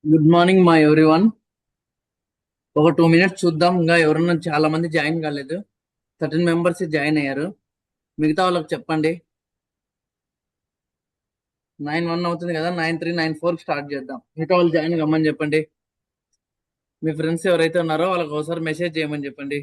Good morning మా everyone. ఒక 2 minutes చూద్దాం. ఇంకా ఎవరన్నా చాలా మంది జాయిన్ కాలేదు. 13 మెంబర్స్ జాయిన్ అయ్యారు. మిగతా వాళ్ళకి చెప్పండి. 9:01 అవుతుంది కదా, 9:03, 9:04 స్టార్ట్ చేద్దాం. మిగతా వాళ్ళు జాయిన్ కమ్మని చెప్పండి. మీ ఫ్రెండ్స్ ఎవరైతే ఉన్నారో వాళ్ళకి ఒకసారి మెసేజ్ చేయమని చెప్పండి.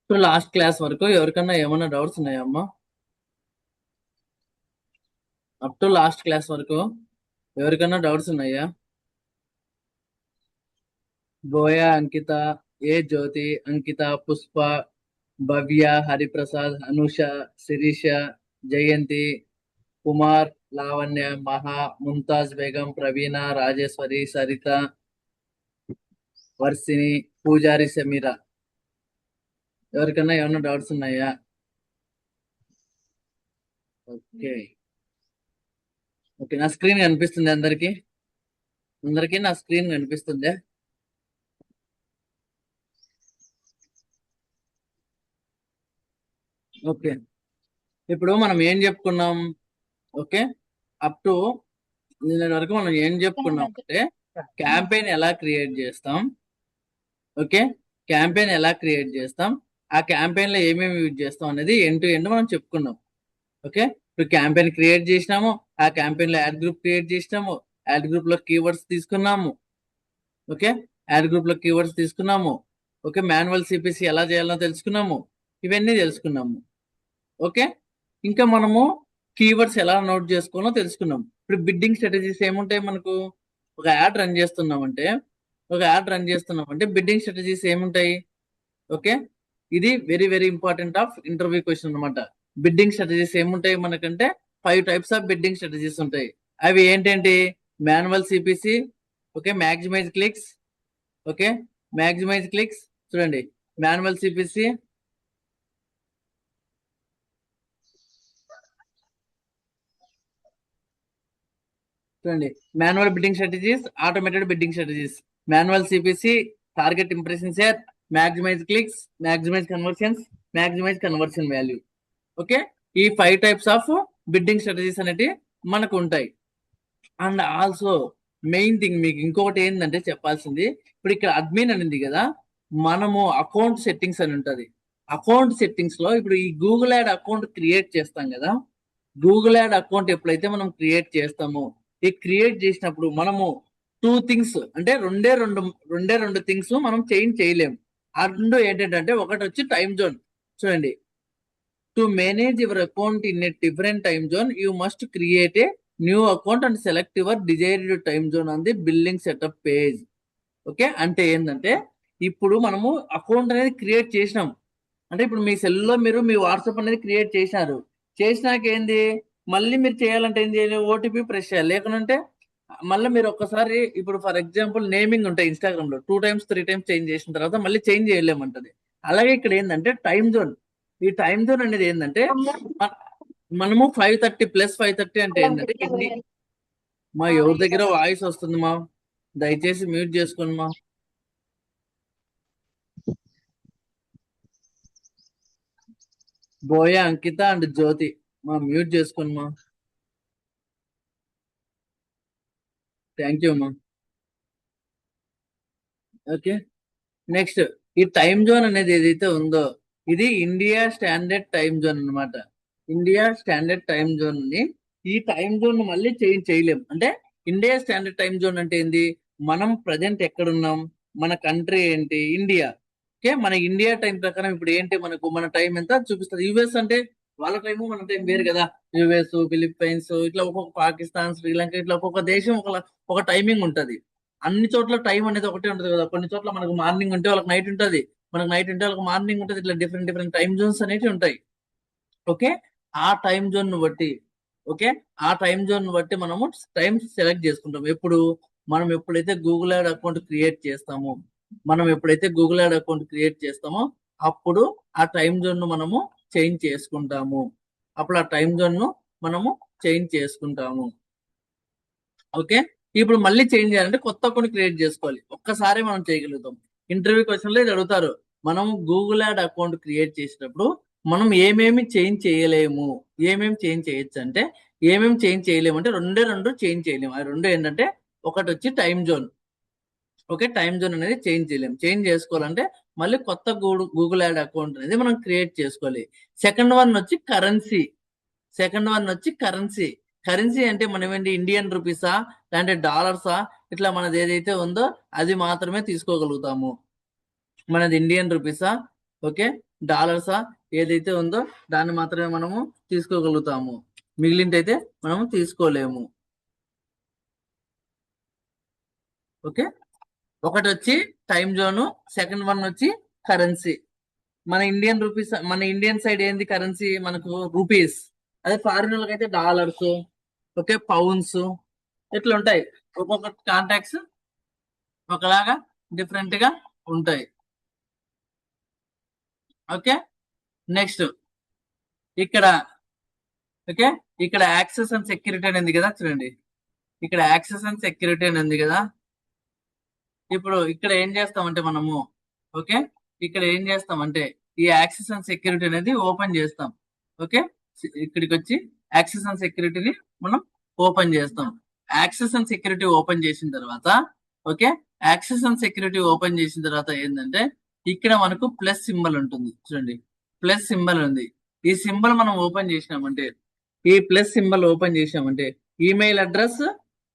ఇప్పుడు లాస్ట్ క్లాస్ వరకు ఎవరికన్నా ఏమైనా డౌట్స్ ఉన్నాయా అమ్మా? అప్ టు లాస్ట్ క్లాస్ వరకు ఎవరికన్నా డౌట్స్ ఉన్నాయా? బోయా, అంకిత, ఏ జ్యోతి, అంకిత, పుష్ప, భవ్య, హరిప్రసాద్, అనుష, శిరీష, జయంతి, కుమార్, లావణ్య, మహా, ముంతాజ్ బేగం, ప్రవీణ, రాజేశ్వరి, సరిత, వర్షిని, పూజారి, సమీర, ఎవరికన్నా ఏమన్నా డౌట్స్ ఉన్నాయా? ఓకే ఓకే, నా స్క్రీన్ కనిపిస్తుంది అందరికి? అందరికి నా స్క్రీన్ కనిపిస్తుందా? ఓకే ఇప్పుడు మనం ఏం చెప్పుకున్నాం? ఓకే, అప్ టు నిన్నటి వరకు మనం ఏం చెప్పుకున్నాం అంటే క్యాంపెయిన్ ఎలా క్రియేట్ చేస్తాం, ఓకే, క్యాంపెయిన్ ఎలా క్రియేట్ చేస్తాం, ఆ క్యాంపెయిన్ లో ఏమేమి యూజ్ చేస్తాం అనేది ఎండ్ టు ఎండ్ మనం చెప్పుకున్నాం. ఓకే, ఇప్పుడు క్యాంపెయిన్ క్రియేట్ చేసినాము, ఆ క్యాంపెయిన్ లో యాడ్ గ్రూప్ క్రియేట్ చేసినాము, యాడ్ గ్రూప్ లో కీవర్డ్స్ తీసుకున్నాము. ఓకే, యాడ్ గ్రూప్ లో కీవర్డ్స్ తీసుకున్నాము. ఓకే, మాన్యువల్ సిపిసి ఎలా చేయాలో తెలుసుకున్నాము. ఇవన్నీ తెలుసుకున్నాము. ఓకే, ఇంకా మనము కీవర్డ్స్ ఎలా నోట్ చేసుకోవాలో తెలుసుకున్నాం. ఇప్పుడు బిడ్డింగ్ స్ట్రాటజీస్ ఏముంటాయి మనకు? ఒక యాడ్ రన్ చేస్తున్నామంటే బిడ్డింగ్ స్ట్రాటజీస్ ఏముంటాయి? ఓకే, ఇది very very important of interview question అనమాట. బిడ్డింగ్ స్ట్రాటజీస్ ఏముంటాయి మనకంటే 5 టైప్స్ ఆఫ్ బిడ్డింగ్ స్ట్రాటజీస్ ఉంటాయి. అవి ఏంటంటే manual CPC, okay, maximise clicks, okay, maximise clicks. చూడండి, మాన్యువల్ సిపిసి, చూడండి, manual bidding strategies, automated bidding strategies. Manual CPC, target impression share, maximise clicks, maximise conversions, maximise conversion value. Okay, ఈ 5 types of bidding strategies అనేవి మనకు ఉంటాయి. And also main thing మీకు ఇంకొకటి ఏంటంటే చెప్పాల్సింది, ఇప్పుడు ఇక్కడ అడ్మిన్ అనేది కదా, మనము అకౌంట్ సెట్టింగ్స్ అని ఉంటది. అకౌంట్ సెట్టింగ్స్ లో ఇప్పుడు ఈ గూగుల్ యాడ్ అకౌంట్ క్రియేట్ చేస్తాం కదా, గూగుల్ యాడ్ అకౌంట్ ఎప్పుడైతే మనం క్రియేట్ చేస్తామో, ఈ క్రియేట్ చేసినప్పుడు మనము 2 థింగ్స్ అంటే రెండే రెండు థింగ్స్ మనం చేంజ్ చేయలేము. ఆ రెండు ఏంటంటే ఒకటి వచ్చి టైం జోన్. చూడండి, to manage your account in a different time zone you must create a new account and select your desired time zone on the billing setup page. Okay, అంటే ఏంటంటే ఇప్పుడు మనము అకౌంట్ అనేది క్రియేట్ చేసినాం అంటే ఇప్పుడు మీ సెల్లో మీరు మీ వాట్సాప్ అనేది క్రియేట్ చేశారు. చేసినాక ఏంది, మళ్ళీ మీరు చేయాలంటే ఏం చేయాలి? ఓటీపీ ప్రెస్ చేయాలి. లేకుంటే మళ్ళీ మీరు ఒక్కసారి ఇప్పుడు ఫర్ ఎగ్జాంపుల్ నేమింగ్ ఉంటాయి ఇన్స్టాగ్రామ్ లో 2 టైమ్స్ 3 టైమ్స్ చేంజ్ చేసిన తర్వాత మళ్ళీ చేంజ్ చేయలేమంటది. అలాగే ఇక్కడ ఏంటంటే టైం జోన్. ఈ టైం జోన్ అనేది ఏంటంటే మనము 5:30 ప్లస్ 5:30 అంటే ఏంటంటే మా ఎవరి దగ్గర వాయిస్ వస్తుంది మా, దయచేసి మ్యూట్ చేసుకోండి మా. బోయ, అంకిత అండ్ జ్యోతి, మా మ్యూట్ చేసుకోండి మా. థ్యాంక్ యూ మా. ఓకే, నెక్స్ట్ ఈ టైం జోన్ అనేది ఏదైతే ఉందో ఇది ఇండియా స్టాండర్డ్ టైం జోన్ అన్నమాట. ఇండియా స్టాండర్డ్ టైం జోన్ ని ఈ టైం జోన్ మళ్ళీ చేంజ్ చేయలేం. అంటే ఇండియా స్టాండర్డ్ టైం జోన్ అంటే ఏంది, మనం ప్రజెంట్ ఎక్కడున్నాం, మన కంట్రీ ఏంటి, ఇండియా. ఓకే, మన ఇండియా టైం ప్రకారం ఇప్పుడు ఏంటి మనకు మన టైం ఎంత చూపిస్తుంది. యుఎస్ అంటే వాళ్ళ టైము మన టైం వేరు కదా. యుఎస్, ఫిలిప్పైన్స్, ఇట్లా ఒక్కొక్క పాకిస్తాన్, శ్రీలంక, ఇట్లా ఒక్కొక్క దేశం ఒక టైమింగ్ ఉంటది. అన్ని చోట్ల టైం అనేది ఒకటే ఉంటది కదా. కొన్ని చోట్ల మనకు మార్నింగ్ ఉంటే వాళ్ళకి నైట్ ఉంటది, మనకు నైట్ ఉంటే వాళ్ళకి మార్నింగ్ ఉంటది. ఇట్లా డిఫరెంట్ డిఫరెంట్ టైం జోన్స్ అనేవి ఉంటాయి. ఓకే, ఆ టైం జోన్ ను బట్టి, ఓకే, ఆ టైం జోన్ ను బట్టి మనము టైం సెలెక్ట్ చేసుకుంటాం. ఎప్పుడు మనం ఎప్పుడైతే గూగుల్ యాడ్ అకౌంట్ క్రియేట్ చేస్తామో, అప్పుడు ఆ టైం జోన్ ను మనము చేంజ్ చేసుకుంటాము. ఓకే, ఇప్పుడు మళ్ళీ చేంజ్ చేయాలంటే కొత్త అకౌంట్ క్రియేట్ చేసుకోవాలి. ఒక్కసారి మనం చేయగలుగుతాం. ఇంటర్వ్యూ క్వశ్చన్ లో ఇది అడుగుతారు. మనం గూగుల్ యాడ్ అకౌంట్ క్రియేట్ చేసేటప్పుడు మనం ఏమేమి చేంజ్ చేయలేము, ఏమేమి చేంజ్ చేయొచ్చు అంటే, ఏమేమి చేంజ్ చేయలేము అంటే రెండు చేంజ్ చేయలేము. ఆ రెండు ఏంటంటే ఒకటి వచ్చి time zone. Okay, time zone అనేది చేంజ్ చేయలేము. చేంజ్ చేసుకోవాలంటే మళ్ళీ కొత్త గూగుల్ యాడ్ అకౌంట్ అనేది మనం క్రియేట్ చేసుకోవాలి. సెకండ్ వన్ వచ్చి కరెన్సీ. కరెన్సీ అంటే మనం ఏంటి, ఇండియన్ రూపీసా లేదంటే డాలర్సా, ఇట్లా మనది ఏదైతే ఉందో అది మాత్రమే తీసుకోగలుగుతాము. మనది ఇండియన్ రూపీసా, ఓకే, డాలర్సా, ఏదైతే ఉందో దాన్ని మాత్రమే మనము తీసుకోగలుగుతాము. మిగిలిందైతే మనము తీసుకోలేము. ఓకే, ఒకటి వచ్చి టైం జోను, సెకండ్ వన్ వచ్చి కరెన్సీ. మన ఇండియన్ సైడ్ ఏంది కరెన్సీ మనకు రూపీస్. అదే ఫారిన్ వాళ్ళకి అయితే డాలర్స్, ఓకే, పౌండ్స్, ఇట్లా ఉంటాయి. ఒక్కొక్క కాంటాక్ట్స్ ఒకలాగా డిఫరెంట్ గా ఉంటాయి. ఓకే, నెక్స్ట్ ఇక్కడ, ఓకే, ఇక్కడ యాక్సెస్ అండ్ సెక్యూరిటీ అని ఉంది కదా. చూడండి, ఇక్కడ యాక్సెస్ అండ్ సెక్యూరిటీ అని ఉంది కదా. ఇప్పుడు ఇక్కడ ఏం చేస్తామంటే మనము, ఓకే, ఇక్కడ ఏం చేస్తామంటే ఈ యాక్సెస్ అండ్ సెక్యూరిటీ అనేది ఓపెన్ చేస్తాం. ఓకే, ఇక్కడికి వచ్చి యాక్సెస్ అండ్ సెక్యూరిటీని మనం ఓపెన్ చేస్తాం. యాక్సెస్ అండ్ సెక్యూరిటీ ఓపెన్ చేసిన తర్వాత okay, access and security open చేసిన తర్వాత ఏంటంటే ఇక్కడ మనకు ప్లస్ సింబల్ ఉంటుంది చూడండి, ప్లస్ సింబల్ ఉంది. ఈ సింబల్ మనం ఓపెన్ చేసినామంటే, ఈ ప్లస్ సింబల్ ఓపెన్ చేసినామంటే ఈమెయిల్ అడ్రస్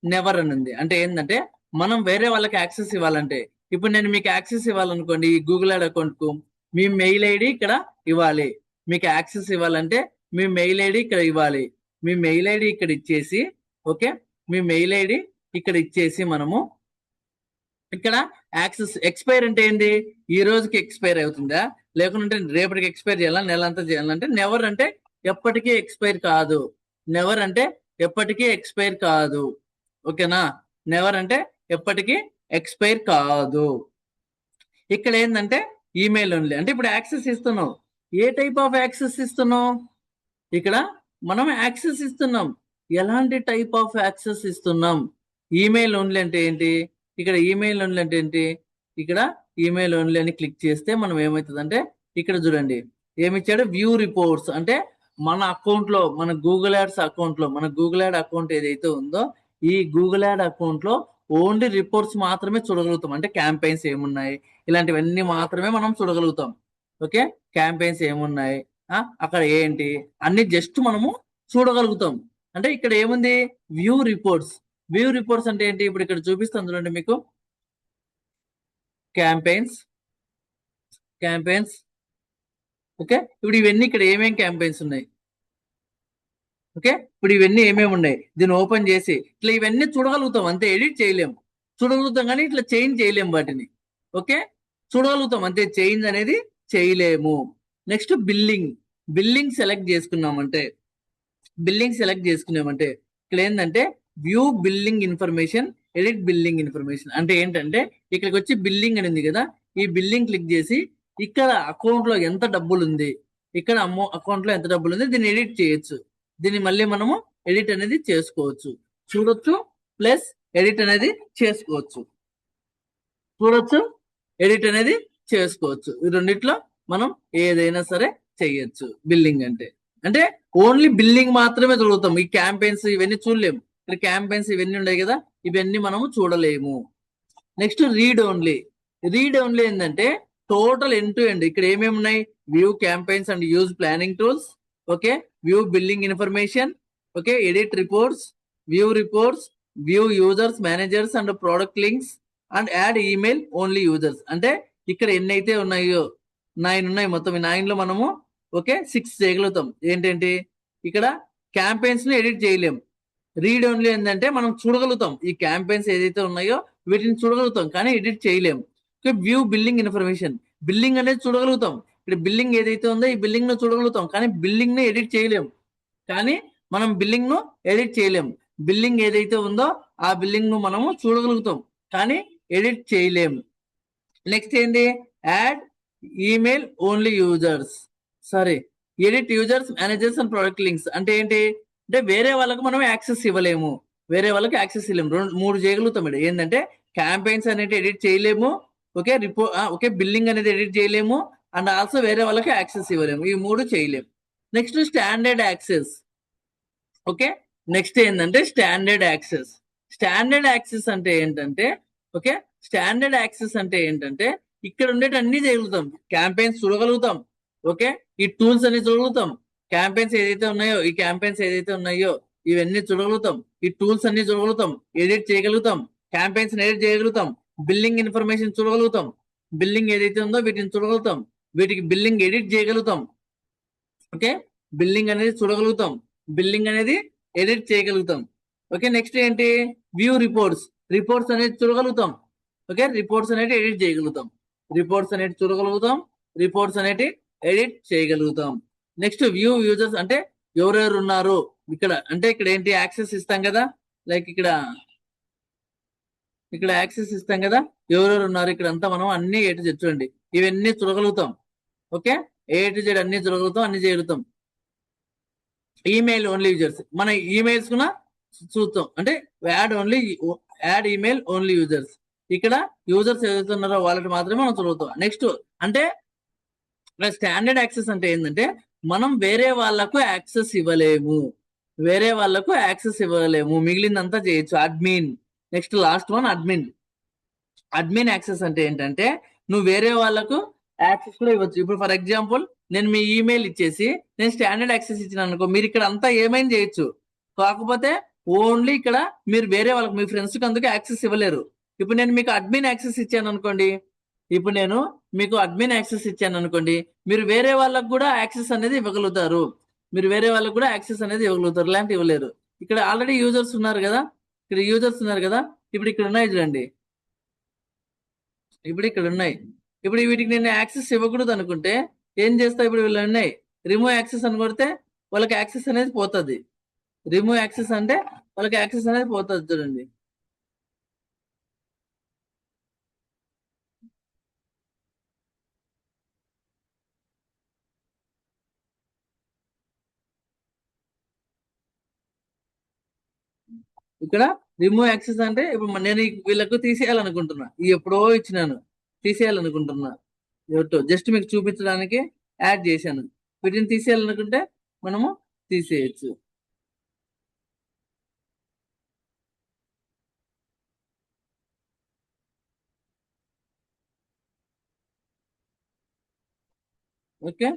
నెవర్ అని ఉంది. అంటే ఏంటంటే మనం వేరే వాళ్ళకి యాక్సెస్ ఇవ్వాలంటే, ఇప్పుడు నేను మీకు యాక్సెస్ ఇవ్వాలనుకోండి ఈ గూగుల్ యాడ్ అకౌంట్ కు, మీ మెయిల్ ఐడి ఇక్కడ ఇవ్వాలి. మీకు యాక్సెస్ ఇవ్వాలంటే మీ మెయిల్ ఐడి ఇక్కడ ఇవ్వాలి. మీ మెయిల్ ఐడి ఇక్కడ ఇచ్చేసి ఓకే, మీ మెయిల్ ఐడి ఇక్కడ ఇచ్చేసి మనము ఇక్కడ యాక్సెస్ ఎక్స్పైర్ అంటే ఏంటి, ఈ రోజుకి ఎక్స్పైర్ అవుతుందా లేకుంటే రేపటికి ఎక్స్పైర్ చేయాలా, నెల అంతా చేయాలంటే నెవర్ అంటే ఎప్పటికీ ఎక్స్పైర్ కాదు. నెవర్ అంటే ఎప్పటికీ ఎక్స్పైర్ కాదు. ఓకేనా, నెవర్ అంటే ఎప్పటికీ ఎక్స్పైర్ కాదు. ఇక్కడ ఏంటంటే ఈమెయిల్ ఓన్లీ. అంటే ఇప్పుడు యాక్సెస్ ఇస్తున్నావు, ఏ టైప్ ఆఫ్ యాక్సెస్ ఇస్తున్నావు, ఇక్కడ మనం యాక్సెస్ ఇస్తున్నాం. ఎలాంటి టైప్ ఆఫ్ యాక్సెస్ ఇస్తున్నాం, ఈమెయిల్ ఓన్లీ అంటే ఏంటి, ఇక్కడ ఈమెయిల్ ఓన్లీ అంటే ఏంటి, ఇక్కడ ఈమెయిల్ ఓన్లీ అని క్లిక్ చేస్తే మనం ఏమవుతుందంటే ఇక్కడ చూడండి ఏమిచ్చాడు, వ్యూ రిపోర్ట్స్. అంటే మన అకౌంట్ లో, మన గూగుల్ యాడ్స్ అకౌంట్ లో, మన గూగుల్ యాడ్ అకౌంట్ ఏదైతే ఉందో ఈ గూగుల్ యాడ్ అకౌంట్ లో ఓన్లీ రిపోర్ట్స్ మాత్రమే చూడగలుగుతాం. అంటే క్యాంపెయిన్స్ ఏమున్నాయి ఇలాంటివన్నీ మాత్రమే మనం చూడగలుగుతాం. ఓకే, క్యాంపెయిన్స్ ఏమున్నాయి అక్కడ ఏంటి అన్ని జస్ట్ మనము చూడగలుగుతాం. అంటే ఇక్కడ ఏముంది, వ్యూ రిపోర్ట్స్. వ్యూ రిపోర్ట్స్ అంటే ఏంటి, ఇప్పుడు ఇక్కడ చూపిస్తాను చూడండి మీకు, క్యాంపెయిన్స్, క్యాంపెయిన్స్. ఓకే, ఇప్పుడు ఇవన్నీ ఇక్కడ ఏమేమి క్యాంపెయిన్స్ ఉన్నాయి, ఓకే ఇప్పుడు ఇవన్నీ ఏమేమి ఉన్నాయి దీన్ని ఓపెన్ చేసి ఇట్లా ఇవన్నీ చూడగలుగుతాం. అంతే, ఎడిట్ చేయలేము, చూడగలుగుతాం కానీ ఇట్లా చేంజ్ చేయలేము వాటిని. ఓకే, చూడగలుగుతాం అంతే, చేంజ్ అనేది చేయలేము. Next billing. బిల్లింగ్ సెలెక్ట్ చేసుకున్నామంటే, బిల్లింగ్ సెలెక్ట్ చేసుకున్నామంటే ఇక్కడ ఏంటంటే view billing information, edit billing information. అంటే ఏంటంటే ఇక్కడికి వచ్చి బిల్లింగ్ అని ఉంది కదా, ఈ బిల్లింగ్ క్లిక్ చేసి ఇక్కడ అకౌంట్ లో ఎంత డబ్బులు ఉంది, ఇక్కడ అకౌంట్ లో ఎంత డబ్బులు ఉంది దీన్ని ఎడిట్ చేయొచ్చు. దీన్ని మళ్ళీ మనము ఎడిట్ అనేది చేసుకోవచ్చు, చూడొచ్చు ప్లస్ ఎడిట్ అనేది చేసుకోవచ్చు, చూడొచ్చు ఎడిట్ అనేది చేసుకోవచ్చు. ఈ రెండిట్లో మనం ఏదైనా సరే చేయొచ్చు. బిల్లింగ్ అంటే అంటే ఓన్లీ బిల్లింగ్ మాత్రమే చూడగలుగుతాం, ఈ క్యాంపెయిన్స్ ఇవన్నీ చూడలేము. ఇక్కడ క్యాంపెయిన్స్ ఇవన్నీ ఉన్నాయి కదా, ఇవన్నీ మనము చూడలేము. Next read only. Read only ఏంటంటే టోటల్ ఎండ్ టు ఎండ్ ఇక్కడ ఏమేమి ఉన్నాయి, view campaigns and use planning tools, okay view billing information, okay edit reports, view reports, view users managers and product links and add email only users. అంటే ఇక్కడ ఎన్ని అయితే ఉన్నాయో 9 ఉన్నాయి మొత్తం. ఈ 9 లో మనము ఓకే 6 చేయగలుగుతాం. ఏంటంటే ఇక్కడ క్యాంపెయిన్స్ ని ఎడిట్ చేయలేం. రీడ్ ఓన్లీ ఏంటంటే మనం చూడగలుగుతాం, ఈ క్యాంపెయిన్స్ ఏదైతే ఉన్నాయో వీటిని చూడగలుగుతాం కానీ ఎడిట్ చేయలేం. వ్యూ బిల్లింగ్ ఇన్ఫర్మేషన్, బిల్లింగ్ అనేది చూడగలుగుతాం. ఇక్కడ బిల్లింగ్ ఏదైతే ఉందో ఈ బిల్లింగ్ ను చూడగలుగుతాం కానీ బిల్లింగ్ ని ఎడిట్ చేయలేం. కానీ మనం బిల్లింగ్ ను ఎడిట్ చేయలేం. బిల్లింగ్ ఏదైతే ఉందో ఆ బిల్లింగ్ ను మనము చూడగలుగుతాం కానీ ఎడిట్ చేయలేం. నెక్స్ట్ ఏంటి, add email only users, sorry edit users managers and product links. అంటే ఏంటి అంటే వేరే వాళ్ళకి మనం యాక్సెస్ ఇవ్వలేము, వేరే వాళ్ళకి యాక్సెస్ ఇవ్వలేము. 3 చేయగలుగుతాం. ఇక్కడ ఏంటంటే క్యాంపెయిన్స్ అనేది ఎడిట్ చేయలేము, ఓకే ఓకే బిల్లింగ్ అనేది ఎడిట్ చేయలేము అండ్ ఆల్సో వేరే వాళ్ళకి యాక్సెస్ ఇవ్వలేము. ఈ 3 చేయలేము. Next standard access. Okay, next ఏంటంటే స్టాండర్డ్ యాక్సెస్. స్టాండర్డ్ యాక్సెస్ అంటే ఏంటంటే ఓకే, స్టాండర్డ్ యాక్సెస్ అంటే ఏంటంటే ఇక్కడ ఉండేటి అన్ని చేయగలుగుతాం. క్యాంపెయిన్స్ చూడగలుగుతాం, ఓకే ఈ టూల్స్ అన్ని చూడగలుగుతాం, క్యాంపెయిన్స్ ఏదైతే ఉన్నాయో ఈ క్యాంపెయిన్స్ ఏదైతే ఉన్నాయో ఇవన్నీ చూడగలుగుతాం, ఈ టూల్స్ అన్ని చూడగలుగుతాం, ఎడిట్ చేయగలుగుతాం, క్యాంపెయిన్స్ ఎడిట్ చేయగలుగుతాం, బిల్లింగ్ ఇన్ఫర్మేషన్ చూడగలుగుతాం, బిల్లింగ్ ఏదైతే ఉందో వీటిని చూడగలుగుతాం, వీటికి బిల్లింగ్ ఎడిట్ చేయగలుగుతాం, ఓకే బిల్లింగ్ అనేది చూడగలుగుతాం, బిల్లింగ్ అనేది ఎడిట్ చేయగలుగుతాం. ఓకే నెక్స్ట్ ఏంటి, వ్యూ రిపోర్ట్స్. రిపోర్ట్స్ అనేది చూడగలుగుతాం, ఓకే రిపోర్ట్స్ అనేది ఎడిట్ చేయగలుగుతాం, రిపోర్ట్స్ అనేది చూడగలుగుతాం, రిపోర్ట్స్ అనేది ఎడిట్ చేయగలుగుతాం. Next view users. అంటే ఎవరెవరు ఉన్నారు ఇక్కడ, అంటే ఇక్కడ ఏంటి యాక్సెస్ ఇస్తాం కదా, లైక్ ఇక్కడ యాక్సెస్ ఇస్తాం కదా, ఎవరెవరు ఉన్నారు ఇక్కడ అంతా మనం అన్ని A to Z చూడండి ఇవన్నీ చూడగలుగుతాం. ఓకే A to Z అన్ని చూడగలుగుతాం, అన్ని చేయగలుగుతాం. ఈమెయిల్ ఓన్లీ యూజర్స్, మన ఈమెయిల్స్ కూడా చూస్తాం. అంటే యాడ్ ఈమెయిల్ ఓన్లీ యూజర్స్, ఇక్కడ యూజర్స్ ఏదైతే ఉన్నారో వాళ్ళకి మాత్రమే మనం చదువుతాం. నెక్స్ట్ అంటే స్టాండర్డ్ యాక్సెస్ అంటే ఏంటంటే మనం వేరే వాళ్ళకు యాక్సెస్ ఇవ్వలేము. మిగిలిందంతా చేయొచ్చు. Admin. Next last one admin. Admin access అంటే ఏంటంటే నువ్వు వేరే వాళ్ళకు యాక్సెస్ కూడా ఇవ్వచ్చు. ఇప్పుడు ఫర్ ఎగ్జాంపుల్ నేను మీ ఈమెయిల్ ఇచ్చేసి నేను స్టాండర్డ్ యాక్సెస్ ఇచ్చిన అనుకో, మీరు ఇక్కడ అంతా ఏమైనా చేయొచ్చు. కాకపోతే ఓన్లీ ఇక్కడ మీరు వేరే వాళ్ళకి మీ ఫ్రెండ్స్ కి అందుకే యాక్సెస్ ఇవ్వలేరు. ఇప్పుడు నేను మీకు అడ్మిన్ యాక్సెస్ ఇచ్చాను అనుకోండి, మీరు వేరే వాళ్ళకు కూడా యాక్సెస్ అనేది ఇవ్వగలుగుతారు. ఇలాంటి ఇవ్వలేరు. ఇక్కడ ఆల్రెడీ యూజర్స్ ఉన్నారు కదా, ఇప్పుడు ఇక్కడ ఉన్నాయి చూడండి. ఇప్పుడు వీటికి నేను యాక్సెస్ ఇవ్వకూడదు అనుకుంటే ఏం చేస్తా? ఇప్పుడు వీళ్ళు ఉన్నాయి, రిమూవ్ యాక్సెస్ అని కొడితే వాళ్ళకి యాక్సెస్ అనేది పోతుంది. చూడండి. ఇక్కడ రిమూవ్ యాక్సెస్ అంటే ఇప్పుడు నేను వీళ్ళకు తీసేయాలనుకుంటున్నా, ఎప్పుడో ఇచ్చినాను, తీసేయాలనుకుంటున్నా. జస్ట్ మీకు చూపించడానికి యాడ్ చేశాను. వీటిని తీసేయాలనుకుంటే మనము తీసేయచ్చు. ఓకే,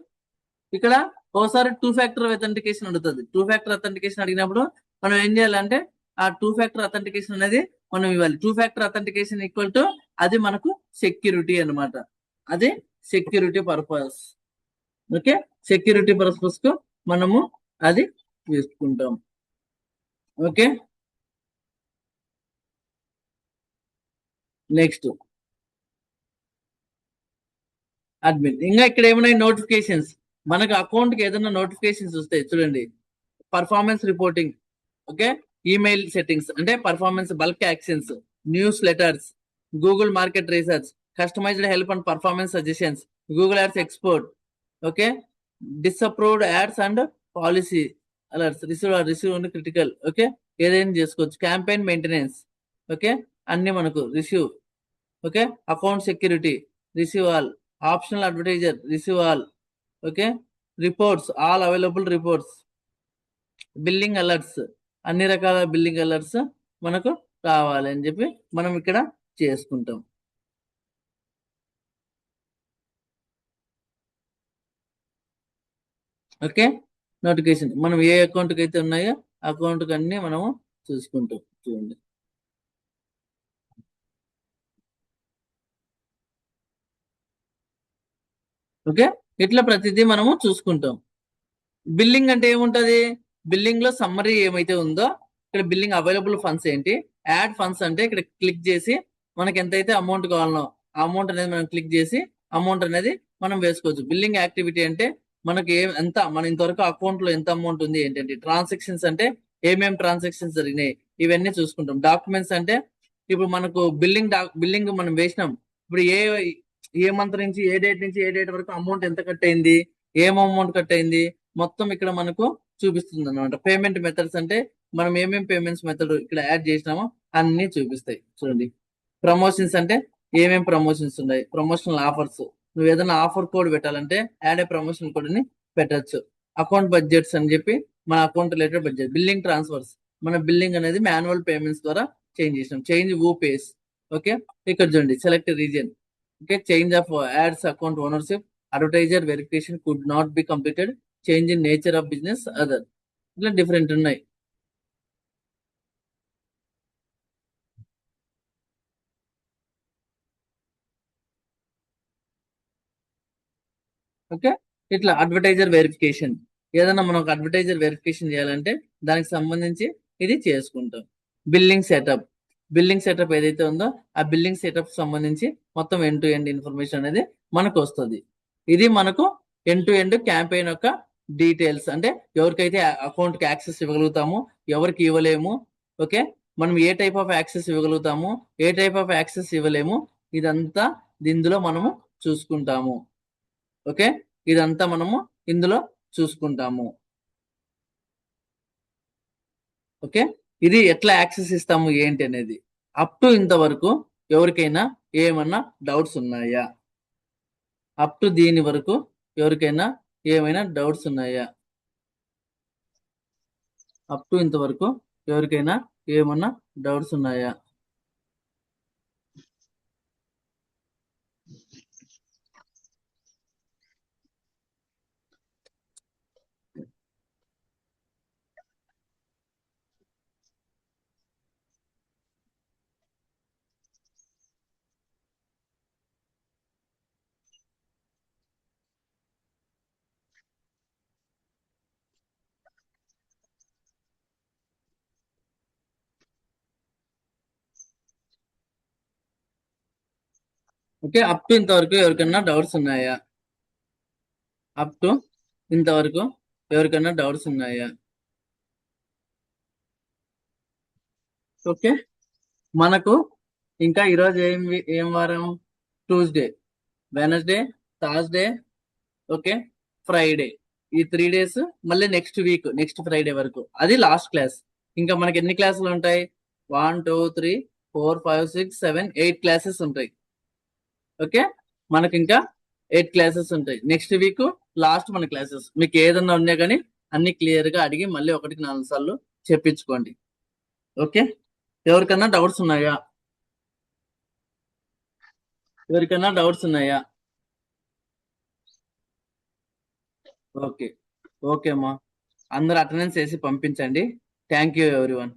ఇక్కడ ఒకసారి 2 ఫ్యాక్టర్ అథెంటికేషన్ అడుగుతుంది. 2 ఫ్యాక్టర్ అథెంటికేషన్ అడిగినప్పుడు మనం ఏం చేయాలంటే ఆ 2 ఫ్యాక్టర్ అథెంటికేషన్ అనేది మనం ఇవ్వాలి. 2 ఫ్యాక్టర్ అథెంటికేషన్ ఈక్వల్ టు అది మనకు సెక్యూరిటీ అన్నమాట. అది security purpose. Okay, security purpose కు మనము అది తీసుకుంటాం. Okay, next admin. ఇంకా ఇక్కడ ఏమున్నాయి? నోటిఫికేషన్స్. మనకు అకౌంట్ కి ఏదైనా నోటిఫికేషన్స్ వస్తాయి చూడండి. Performance reporting, okay, email settings అంటే performance, bulk actions, newsletters, Google market research, customised help and performance suggestions, Google ads export, okay, disapproved ads and policy alerts, receive and critical, okay, ఏదైనా చేసుకోవచ్చు. Campaign maintenance, okay, అన్ని మనకు receive, okay, account security, receive all, optional advertiser, receive all, okay, reports, all available reports, billing alerts, అన్ని రకాల billing alerts మనకు కావాలి అని చెప్పి మనం ఇక్కడ చేసుకుంటాం. ఓకే, నోటిఫికేషన్ మనం ఏ అకౌంట్కి అయితే ఉన్నాయో అకౌంట్కి అన్ని మనము చూసుకుంటాం. చూడండి. ఓకే, ఇట్లా ప్రతిదీ మనము చూసుకుంటాం. బిల్లింగ్ అంటే ఏముంటది? బిల్లింగ్ లో సమ్మరీ ఏమైతే ఉందో ఇక్కడ బిల్లింగ్ అవైలబుల్ ఫండ్స్ ఏంటి, యాడ్ ఫండ్స్ అంటే ఇక్కడ క్లిక్ చేసి మనకి ఎంతైతే అమౌంట్ కావాలనో ఆ అమౌంట్ అనేది మనం క్లిక్ చేసి అమౌంట్ అనేది మనం వేసుకోవచ్చు. బిల్లింగ్ యాక్టివిటీ అంటే మనకి ఎంత, మన ఇంతవరకు అకౌంట్ లో ఎంత అమౌంట్ ఉంది ఏంటంటే, ట్రాన్సాక్షన్స్ అంటే ఏమేమి ట్రాన్సాక్షన్స్ జరిగినాయి ఇవన్నీ చూసుకుంటాం. డాక్యుమెంట్స్ అంటే ఇప్పుడు మనకు బిల్లింగ్ మనం వేసినాం, ఇప్పుడు ఏ మంత్ నుంచి ఏ డేట్ నుంచి ఏ డేట్ వరకు అమౌంట్ ఎంత కట్ అయింది, ఏం అమౌంట్ కట్ అయింది మొత్తం ఇక్కడ మనకు చూపిస్తుంది అనమాట. పేమెంట్ మెథడ్స్ అంటే మనం ఏమేమి పేమెంట్స్ మెథడ్ ఇక్కడ యాడ్ చేసినామో అన్ని చూపిస్తాయి. చూడండి. ప్రమోషన్స్ అంటే ఏమేమి ప్రమోషన్స్ ఉన్నాయి, ప్రమోషనల్ ఆఫర్స్, నువ్వు ఏదైనా ఆఫర్ కోడ్ పెట్టాలంటే యాడ్ ఏ ప్రమోషన్ కోడ్ ని పెట్టచ్చు. అకౌంట్ బడ్జెట్స్ అని చెప్పి మన account related budget. Billing transfers, మన బిల్లింగ్ అనేది మాన్యువల్ పేమెంట్స్ ద్వారా చేంజ్ చేసినాం. చేంజ్ వూ పేస్, ఓకే, ఇక్కడ చూడండి select region, okay, change of ads account ownership, advertiser verification could not be completed, change in nature of business, other, ఇట్లా different ఉన్నాయి. Okay, ఇట్లా advertiser verification, ఏదైనా మనం అడ్వర్టైజర్ వెరిఫికేషన్ చేయాలంటే దానికి సంబంధించి ఇది చేసుకుంటాం. బిల్లింగ్ సెటప్ ఏదైతే ఉందో ఆ బిల్లింగ్ సెటప్ సంబంధించి మొత్తం ఎండ్ టు ఎండ్ ఇన్ఫర్మేషన్ అనేది మనకు వస్తుంది. ఇది మనకు ఎండ్ టు ఎండ్ క్యాంపెయిన్ యొక్క డీటెయిల్స్. అంటే ఎవరికైతే అకౌంట్ కి యాక్సెస్ ఇవ్వగలుగుతాము, ఎవరికి ఇవ్వలేము, ఓకే, మనం ఏ టైప్ ఆఫ్ యాక్సెస్ ఇవ్వగలుగుతాము, ఏ టైప్ ఆఫ్ యాక్సెస్ ఇవ్వలేము, ఇదంతా ఇందులో మనము చూసుకుంటాము. ఓకే, ఇదంతా మనము ఇందులో చూసుకుంటాము. ఓకే, ఇది ఎట్లా యాక్సెస్ ఇస్తాము ఏంటి అనేది. అప్ టు ఇంతవరకు ఎవరికైనా ఏమన్నా డౌట్స్ ఉన్నాయా? అప్ టు దీని వరకు ఎవరికైనా ఏమైనా డౌట్స్ ఉన్నాయా? అప్ టు ఇంతవరకు ఎవరికైనా ఏమన్నా డౌట్స్ ఉన్నాయా? ఓకే, అప్ టు ఇంతవరకు ఎవరికైనా డౌట్స్ ఉన్నాయా? అప్ టు ఇంతవరకు ఎవరికైనా డౌట్స్ ఉన్నాయా? ఓకే, మనకు ఇంకా ఈరోజు ఏం వారం? Tuesday, Wednesday, Thursday, okay, Friday. ఈ 3 డేస్, మళ్ళీ నెక్స్ట్ వీక్ నెక్స్ట్ ఫ్రైడే వరకు అది లాస్ట్ క్లాస్. ఇంకా మనకి ఎన్ని క్లాసులు ఉంటాయి? 1 2 3 4 5 6 7 8 క్లాసెస్ ఉంటాయి. ఓకే, మనకి ఇంకా 8 క్లాసెస్ ఉంటాయి. నెక్స్ట్ వీక్ లాస్ట్ మన క్లాసెస్. మీకు ఏదన్నా ఉన్నా కానీ అన్ని క్లియర్ గా అడిగి మళ్ళీ 1కి 4 సార్లు చెప్పించుకోండి. ఓకే, ఎవరికన్నా డౌట్స్ ఉన్నాయా? ఎవరికైనా డౌట్స్ ఉన్నాయా? ఓకే, ఓకే అమ్మా, అందరు అటెండెన్స్ వేసి పంపించండి. Thank you everyone.